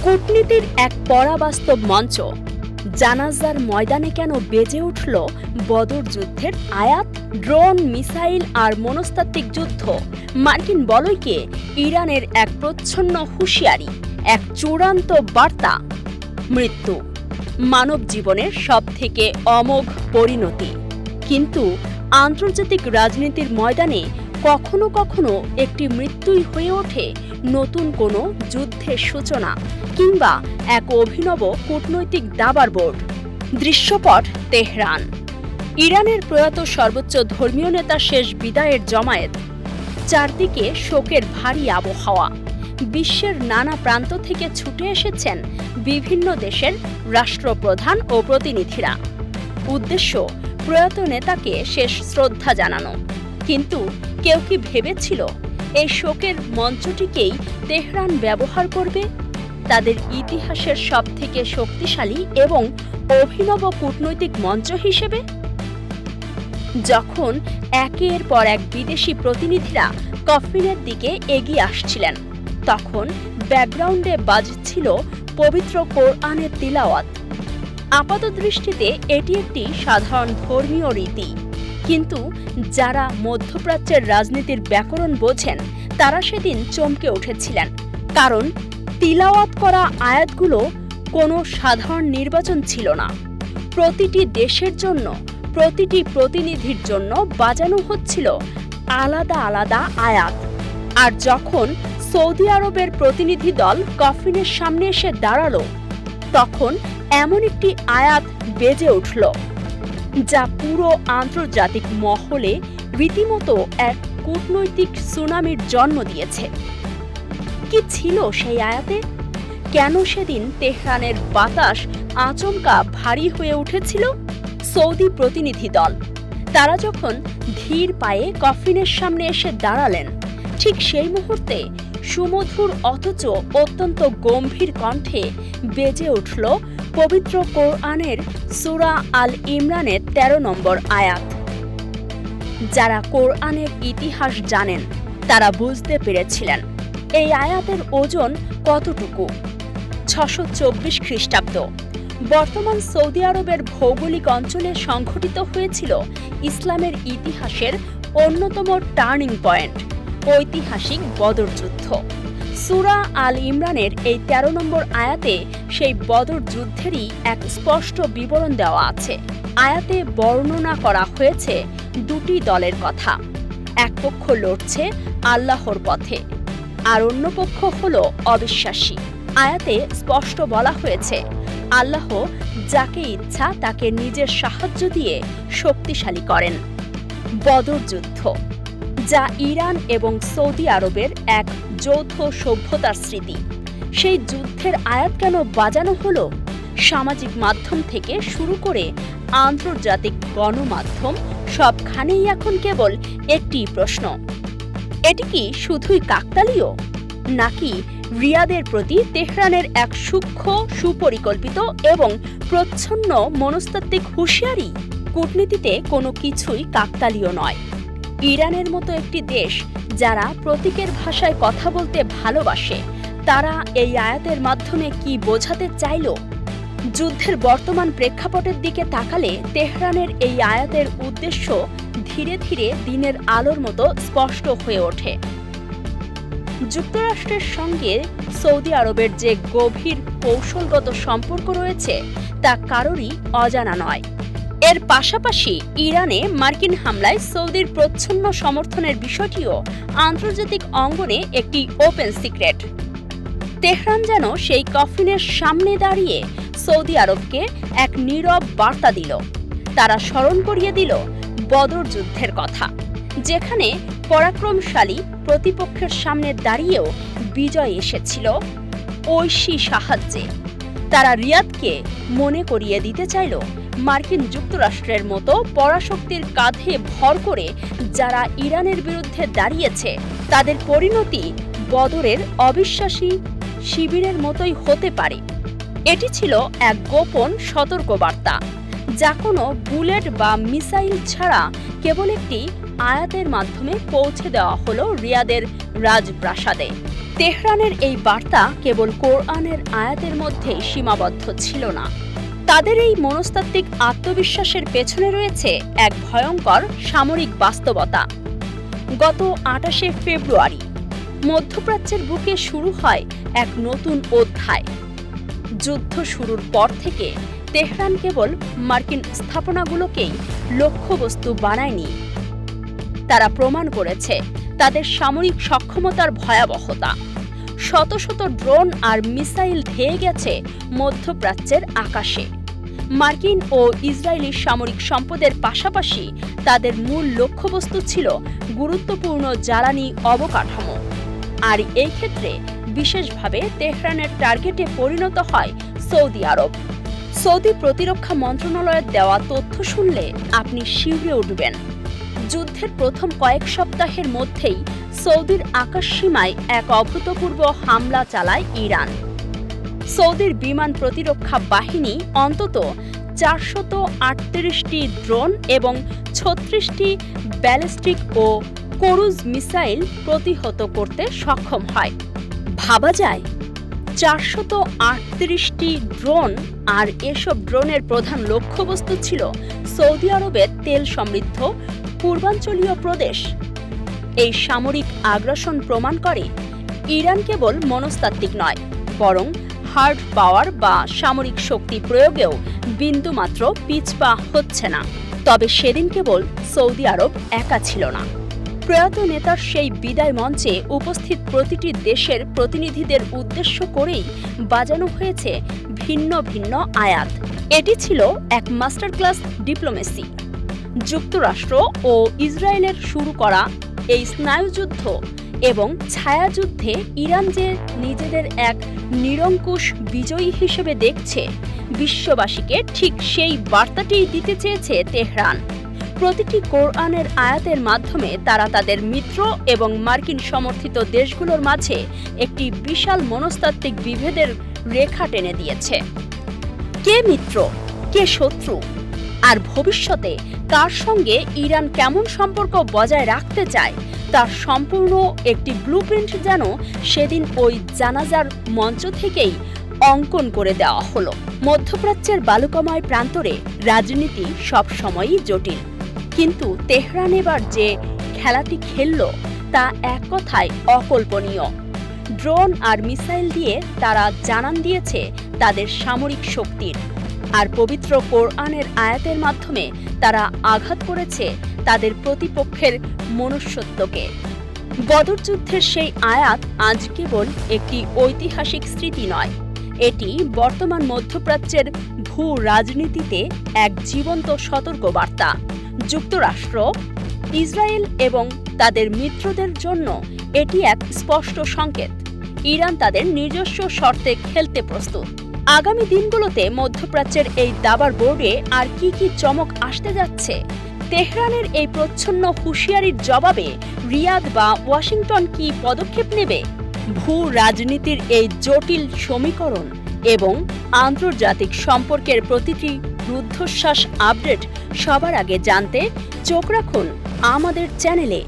কূটনীতির এক পরাবাস্তব মঞ্চ। জানাজার ময়দানে কেন বেজে উঠল বদর যুদ্ধের আয়াত? ড্রোন, মিসাইল আর মনস্তাত্ত্বিক যুদ্ধ, মার্কিন বলয়কে ইরানের এক প্রচ্ছন্ন হুঁশিয়ারি, এক চূড়ান্ত বার্তা, মৃত্যু মানব জীবনের সবথেকে অমোঘ পরিণতি। কিন্তু আন্তর্জাতিক রাজনীতির ময়দানে কখনো কখনো একটি মৃত্যুই হয়ে ওঠে নতুন কোনো যুদ্ধের সূচনা কিংবা এক অভিনব কূটনৈতিক দাবার বোর্ড। দৃশ্যপট তেহরান। ইরানের প্রয়াত সর্বোচ্চ ধর্মীয় নেতার শেষ বিদায়ের জমায়েত। চারদিকে শোকের ভারী আবহাওয়া। বিশ্বের নানা প্রান্ত থেকে ছুটে এসেছেন বিভিন্ন দেশের রাষ্ট্রপ্রধান ও প্রতিনিধিরা। উদ্দেশ্য প্রয়াত নেতাকে শেষ শ্রদ্ধা জানানো। কিন্তু কেউ কি ভেবেছিল এই শোকের মঞ্চটিকেই তেহরান ব্যবহার করবে তাদের ইতিহাসের সবথেকে শক্তিশালী এবং অভিনব কূটনৈতিক মঞ্চ হিসেবে? যখন একের পর এক বিদেশি প্রতিনিধিরা কফিনের দিকে এগিয়ে আসছিলেন, তখন ব্যাকগ্রাউন্ডে বাজছিল পবিত্র কোরআনের তিলাওয়াত। আপাতদৃষ্টিতে এটি একটি সাধারণ ধর্মীয় রীতি, কিন্তু যারা মধ্যপ্রাচ্যের রাজনীতির ব্যাকরণ বোঝেন তারা সেদিন চমকে উঠেছিলেন। কারণ তিলাওয়াত করা আয়াতগুলো কোনো সাধারণ নির্বাচন ছিল না। প্রতিটি দেশের জন্য, প্রতিটি প্রতিনিধির জন্য বাজানো হচ্ছিল আলাদা আলাদা আয়াত। আর যখন সৌদি আরবের প্রতিনিধি দল কফিনের সামনে এসে দাঁড়ালো, তখন এমন একটি আয়াত বেজে উঠল যা পুরো আন্তর্জাতিক মহলে রীতিমতো এক কূটনৈতিক সুনামির জন্ম দিয়েছে। কি ছিল সেই আয়াতে? কেন সেদিন তেহরানের বাতাস আচমকা ভারী হয়ে উঠেছিল? সৌদি প্রতিনিধি দল তারা যখন ধীর পায়ে কফিনের সামনে এসে দাঁড়ালেন, ঠিক সেই মুহূর্তে সুমধুর অথচ অত্যন্ত গম্ভীর কণ্ঠে বেজে উঠল পবিত্র কোরআনের সূরা আল ইমরানের ১৩ নম্বর আয়াত। যারা কোরআনের ইতিহাস জানেন তারা বুঝতে পেরেছিলেন এই আয়াতের ওজন কতটুকু। ৬২৪ খ্রিস্টাব্দ বর্তমান সৌদি আরবের ভৌগোলিক অঞ্চলে সংঘটিত হয়েছিল ইসলামের ইতিহাসের অন্যতম টার্নিং পয়েন্ট, ঐতিহাসিক বদর যুদ্ধ। সূরা আল ইমরানের এই ১৩ নম্বর আয়াতে সেই বদর যুদ্ধেরই এক স্পষ্ট বিবরণ দেওয়া আছে। আয়াতে বর্ণনা করা হয়েছে দুটি দলের কথা। এক পক্ষ লড়ছে আল্লাহর পথে, আর অন্য পক্ষ হল অবিশ্বাসী। আয়াতে স্পষ্ট বলা হয়েছে আল্লাহ যাকে ইচ্ছা তাকে নিজের সাহায্য দিয়ে শক্তিশালী করেন। বদর যুদ্ধ, যা ইরান এবং সৌদি আরবের এক যৌথ সভ্যতার স্মৃতি, সেই যুদ্ধের আয়াত কেন বাজানো হলো? সামাজিক মাধ্যম থেকে শুরু করে আন্তর্জাতিক গণমাধ্যম সবখানেই এখন কেবল একটি প্রশ্ন, এটি কি শুধুই কাকতালীয়, নাকি রিয়াদের প্রতি তেহরানের এক সূক্ষ্ম, সুপরিকল্পিত এবং প্রচ্ছন্ন মনস্তাত্ত্বিক হুঁশিয়ারি? কূটনীতিতে কোনো কিছুই কাকতালীয় নয়। ইরানের মতো একটি দেশ যারা প্রতীকের ভাষায় কথা বলতে ভালোবাসে, তারা এই আয়াতের মাধ্যমে কি বোঝাতে চাইল? যুদ্ধের বর্তমান প্রেক্ষাপটের দিকে তাকালে তেহরানের এই আয়াতের উদ্দেশ্য ধীরে ধীরে দিনের আলোর মতো স্পষ্ট হয়ে ওঠে। যুক্তরাষ্ট্রের সঙ্গে সৌদি আরবের যে গভীর কৌশলগত সম্পর্ক রয়েছে তা কারোরই অজানা নয়। এর পাশাপাশি ইরানে মার্কিন হামলায় সৌদির প্রচ্ছন্ন সমর্থনের বিষয়টিও আন্তর্জাতিক অঙ্গনে একটি ওপেন সিক্রেট। তেহরান যেন সেই কফিনের সামনে দাঁড়িয়ে সৌদি আরবকে এক নীরব বার্তা দিল। তারা স্মরণ করিয়ে দিল বদর যুদ্ধের কথা, যেখানে পরাক্রমশালী প্রতিপক্ষের সামনে দাঁড়িয়েও বিজয় এসেছিল ঐশী সাহায্যে। তারা রিয়াদকে মনে করিয়ে দিতে চাইল মার্কিন যুক্তরাষ্ট্রের মতো পরাশক্তির কাঁধে ভর করে যারা ইরানের বিরুদ্ধে দাঁড়িয়েছে, তাদের পরিণতি বদরের অবিশ্বাসী শিবিরের মতোই হতে পারে। এটি ছিল এক গোপন সতর্কবার্তা, যা কোনো বুলেট বা মিসাইল ছাড়া কেবল একটি আয়াতের মাধ্যমে পৌঁছে দেওয়া হলো রিয়াদের রাজপ্রাসাদে। তেহরানের এই বার্তা কেবল কোরআনের আয়াতের মধ্যেই সীমাবদ্ধ ছিল না। তাদের এই মনস্তাত্ত্বিক আত্মবিশ্বাসের পেছনে রয়েছে এক ভয়ঙ্কর সামরিক বাস্তবতা। গত ২৮শে ফেব্রুয়ারি মধ্যপ্রাচ্যের বুকে শুরু হয় এক নতুন অধ্যায়। যুদ্ধ শুরুর পর থেকে তেহরান কেবল মার্কিন স্থাপনাগুলোকেই লক্ষ্যবস্তু বানায়নি, তারা প্রমাণ করেছে তাদের সামরিক সক্ষমতার ভয়াবহতা। শত শত ড্রোন আর মিসাইল ধেয়ে গেছে মধ্যপ্রাচ্যের আকাশে। মার্কিন ও ইসরায়েলি সামরিক সম্পদের পাশাপাশি তাদের মূল লক্ষ্যবস্তু ছিল গুরুত্বপূর্ণ জ্বালানি অবকাঠামো। আর এই ক্ষেত্রে বিশেষভাবে তেহরানের টার্গেটে পরিণত হয় সৌদি আরব। সৌদি প্রতিরক্ষা মন্ত্রণালয়ের দেওয়া তথ্য শুনলে আপনি শিউরে উঠবেন। যুদ্ধের প্রথম কয়েক সপ্তাহের মধ্যেই সৌদির আকাশসীমায় এক অভূতপূর্ব হামলা চালায় ইরান। সৌদির বিমান প্রতিরক্ষা বাহিনী অন্তত ৪৩৮টি ড্রোন এবং ৩৬টি ব্যালিস্টিক ও ক্রুজ মিসাইল প্রতিহত করতে সক্ষম হয়। ভাবা যায় ৪৩৮টি ড্রোন, আর এসব ড্রোনের প্রধান লক্ষ্যবস্তু ছিল সৌদি আরবের তেল সমৃদ্ধ পূর্বাঞ্চলীয় প্রদেশ। এই সামরিক আগ্রাসন প্রমাণ করে ইরান কেবল মনস্তাত্ত্বিক নয়, বরং হার্ড পাওয়ার বা সামরিক শক্তি প্রয়োগেও বিন্দুমাত্র পিছপা হচ্ছে না। তবে সেদিন কেবল সৌদি আরব একা ছিল না। প্রয়াত নেতার সেই বিদায় মঞ্চে উপস্থিত প্রতিটি দেশের প্রতিনিধিদের উদ্দেশ্য করেই বাজানো হয়েছে ভিন্ন ভিন্ন আয়াত। এটি ছিল এক মাস্টার ক্লাস ডিপ্লোমেসি। যুক্তরাষ্ট্র ও ইসরায়েলের শুরু করা এই স্নায়ুযুদ্ধ এবং ছায়াযুদ্ধে ইরান যে নিজেদের এক নিরঙ্কুশ বিজয়ী হিসেবে দেখছে, বিশ্ববাসীকে ঠিক সেই বার্তাটিই দিতে চেয়েছে তেহরান। প্রতিটি কোরআনের আয়াতের মাধ্যমে তারা তাদের মিত্র এবং মার্কিন সমর্থিত দেশগুলোর মাঝে একটি বিশাল মনস্তাত্ত্বিক বিভেদের রেখা টেনে দিয়েছে। কে মিত্র, কে শত্রু, আর ভবিষ্যতে কার সঙ্গে ইরান কেমন সম্পর্ক বজায় রাখতে চায় তার সম্পূর্ণ একটি ব্লুপ্রিন্ট যেন সেদিন ওই জানাজার মঞ্চ থেকেই অঙ্কন করে দেওয়া হলো। মধ্যপ্রাচ্যের বালুকাময় প্রান্তরে রাজনীতি সবসময়ই জটিল, কিন্তু তেহরান এবার যে খেলাটি খেলল তা এক কথায় অকল্পনীয়। ড্রোন আর মিসাইল দিয়ে তারা জানান দিয়েছে তাদের সামরিক শক্তির, আর পবিত্র কোরআনের আয়াতের মাধ্যমে তারা আঘাত করেছে তাদের প্রতিপক্ষের মনুষ্যত্বকে। বদর যুদ্ধের সেই আয়াত আজ কেবল একটি ঐতিহাসিক স্মৃতি নয়, এটি বর্তমান মধ্যপ্রাচ্যের ভূ রাজনীতিতে এক জীবন্ত সতর্কবার্তা। যুক্তরাষ্ট্র, ইসরায়েল এবং তাদের মিত্রদের জন্য এটি এক স্পষ্ট সংকেত ইরান তাদের নিজস্ব শর্তে খেলতে প্রস্তুত। আগামী দিনগুলোতে মধ্যপ্রাচ্যের এই দাবার বোর্ডে আর কি কি চমক আসতে যাচ্ছে? তেহরানের এই প্রচ্ছন্ন হুঁশিয়ারির জবাবে রিয়াদ বা ওয়াশিংটন কি পদক্ষেপ নেবে? ভূ রাজনীতির এই জটিল সমীকরণ এবং আন্তর্জাতিক সম্পর্কের প্রতিটি রুদ্ধশ্বাস আপডেট সবার আগে জানতে চোখ রাখুন আমাদের চ্যানেলে।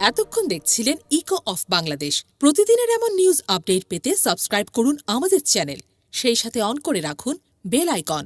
এতক্ষণ দেখছিলেন ইকো অফ বাংলাদেশ। প্রতিদিনের এমন নিউজ আপডেট পেতে সাবস্ক্রাইব করুন আমাদের চ্যানেল, সেই সাথে অন করে রাখুন বেল আইকন।